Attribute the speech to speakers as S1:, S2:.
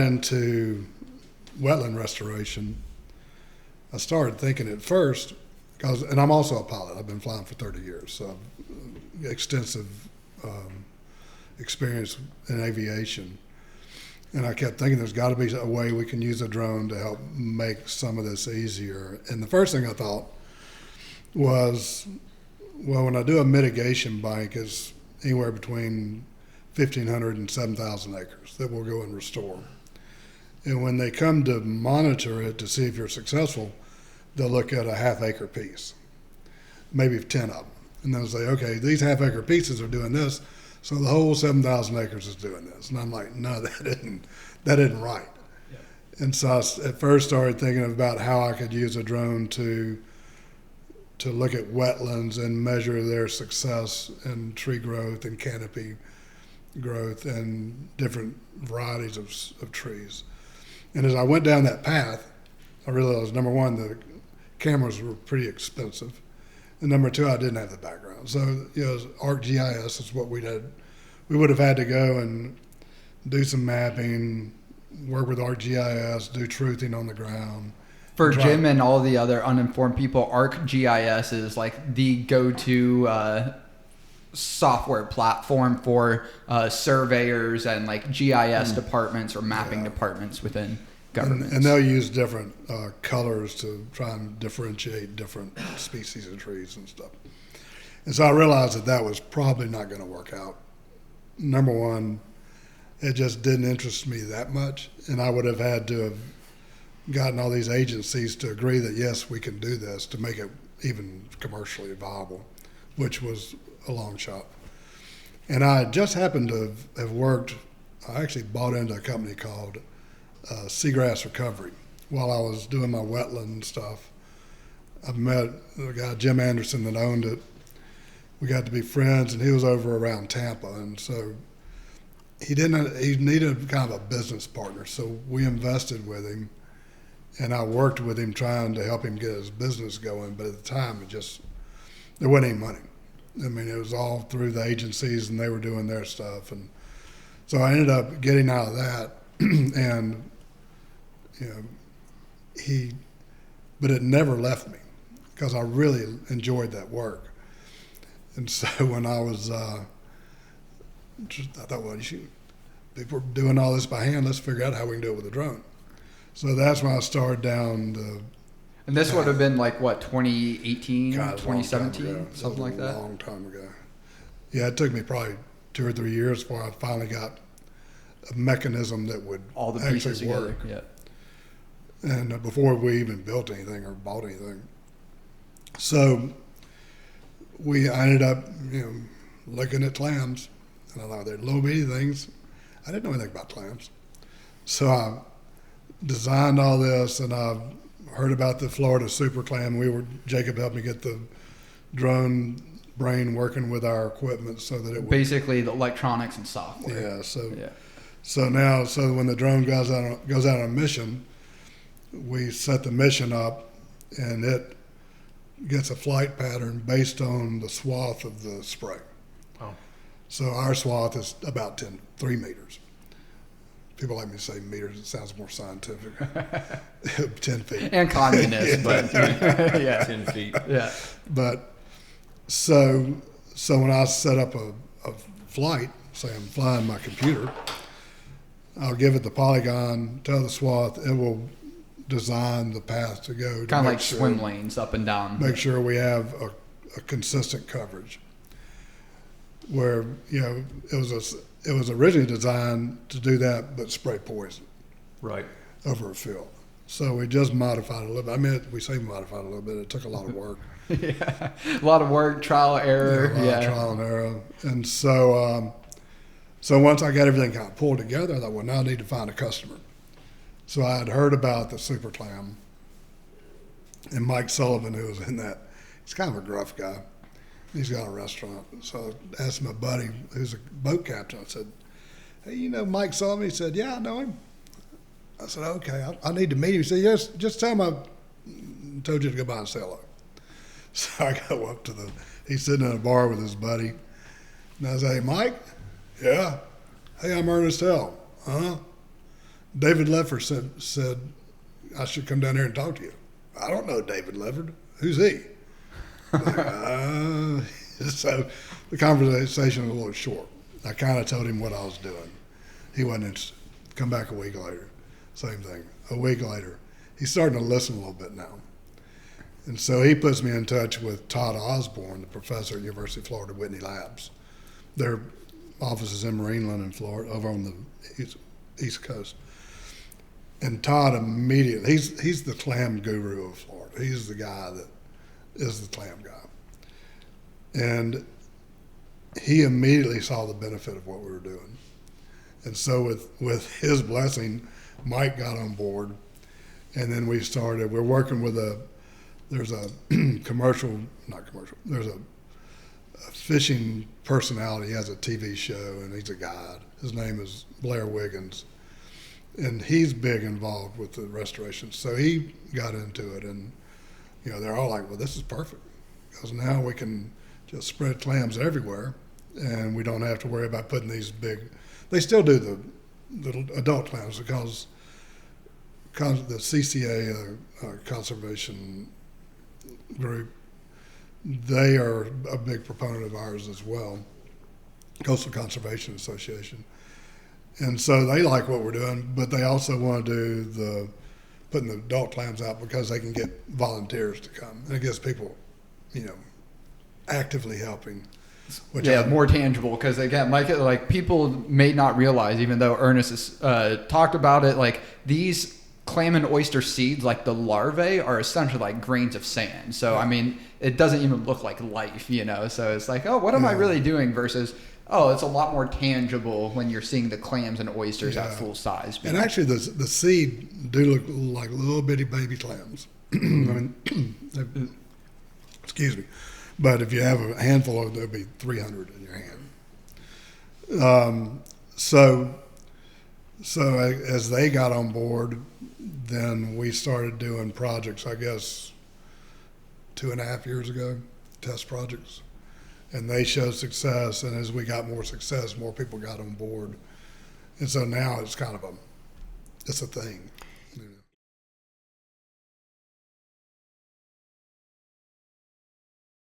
S1: into wetland restoration, I started thinking at first, and I'm also a pilot. I've been flying for 30 years, so I've extensive experience in aviation. And I kept thinking there's got to be a way we can use a drone to help make some of this easier. And the first thing I thought was, well, when I do a mitigation bank, it's anywhere between 1,500 and 7,000 acres that we'll go and restore. And when they come to monitor it to see if you're successful, they'll look at a half-acre piece, maybe 10 of them. And they'll say, okay, these half-acre pieces are doing this, so the whole 7,000 acres is doing this. And I'm like, no, that isn't right. Yeah. And so I at first started thinking about how I could use a drone to look at wetlands and measure their success in tree growth and canopy growth and different varieties of trees. And as I went down that path, I realized, number one, the cameras were pretty expensive. And number two, I didn't have the background. So, ArcGIS is what we did. We would have had to go and do some mapping, work with ArcGIS, do truthing on the ground.
S2: For Jim and all the other uninformed people, ArcGIS is like the go-to software platform for surveyors and like GIS departments or mapping departments within governments.
S1: And they'll use different colors to try and differentiate different species of trees and stuff. And so I realized that was probably not going to work out. Number one, it just didn't interest me that much, and I would have had to have gotten all these agencies to agree that, yes, we can do this to make it even commercially viable, which was a long shot. And I just happened to have worked, I actually bought into a company called Seagrass Recovery while I was doing my wetland stuff. I met the guy, Jim Anderson, that owned it. We got to be friends, and he was over around Tampa, and so he needed kind of a business partner, so we invested with him, and I worked with him trying to help him get his business going, but at the time, there wasn't any money. I mean, it was all through the agencies, and they were doing their stuff, and so I ended up getting out of that, and but it never left me because I really enjoyed that work. And so when I was, I thought, well, if we're doing all this by hand, let's figure out how we can do it with a drone. So that's when I started down the.
S2: And this would have been like, what, 2018,
S1: God,
S2: 2017, something like that?
S1: A long time ago. Yeah, it took me probably 2 or 3 years before I finally got a mechanism that would
S2: all the pieces together. Yeah.
S1: And before we even built anything or bought anything. So I ended up, looking at clams, and I thought they're little bitty things. I didn't know anything about clams. So I designed all this, and I heard about the Florida super clam. Jacob helped me get the drone brain working with our equipment so that it would.
S2: Basically the electronics and software.
S1: Yeah, so when the drone goes out on a mission, we set the mission up, and it gets a flight pattern based on the swath of the spray.
S3: Oh.
S1: So our swath is about 3 meters. People like me to say meters, it sounds more scientific. 10 feet.
S2: And communist, but yeah.
S3: 10 feet.
S2: Yeah.
S1: But so when I set up a flight, say I'm flying my computer, I'll give it the polygon, tell the swath, it will design the path to go.
S2: Kind of like swim lanes up and down.
S1: Make sure we have a consistent coverage. Where, it was originally designed to do that, but spray poison.
S3: Right.
S1: Over a field. So we just modified it a little bit. I mean, we say modified a little bit. It took a lot of work.
S2: Yeah. A lot of work, trial, error.
S1: Trial and error. And so once I got everything kind of pulled together, I thought, well, now I need to find a customer. So I had heard about the super clam, and Mike Sullivan, who was in that, he's kind of a gruff guy. He's got a restaurant. So I asked my buddy, who's a boat captain, I said, hey, Mike Sullivan? He said, yeah, I know him. I said, okay, I need to meet him. He said, yes, just tell him I told you to go by and say hello. So I go up he's sitting in a bar with his buddy. And I say, hey, Mike? Yeah. Hey, I'm Ernest Hill. Uh-huh. David Lefford said I should come down here and talk to you. I don't know David Lefford. Who's he? So the conversation was a little short. I kind of told him what I was doing. He wasn't interested. Come back a week later. Same thing. A week later. He's starting to listen a little bit now. And so he puts me in touch with Todd Osborne, the professor at University of Florida Whitney Labs. Their office is in Marineland in Florida, over on the East Coast. And Todd immediately, he's the clam guru of Florida. He's the guy that is the clam guy. And he immediately saw the benefit of what we were doing. And so with his blessing, Mike got on board. And then we're working with there's a there's a fishing personality. He has a TV show and he's a guide. His name is Blair Wiggins. And he's big involved with the restoration. So he got into it, and they're all like, well, this is perfect, because now we can just spread clams everywhere, and we don't have to worry about putting these big. They still do the little adult clams because the CCA conservation group, they are a big proponent of ours as well, Coastal Conservation Association. And so they like what we're doing, but they also want to do putting the adult clams out because they can get volunteers to come. And it gets people, actively helping.
S2: More tangible, because again, like people may not realize, even though Ernest has talked about it, like these clam and oyster seeds, like the larvae, are essentially like grains of sand. So I mean, it doesn't even look like life, So it's like, oh, what am I really doing versus, oh, it's a lot more tangible when you're seeing the clams and oysters at full size.
S1: And actually, the seed do look like little bitty baby clams. I mean, excuse me. But if you have a handful of them, there'll be 300 in your hand. So as they got on board, then we started doing projects, I guess, 2.5 years ago, test projects. And they showed success, and as we got more success, more people got on board. And so now it's kind of it's a thing.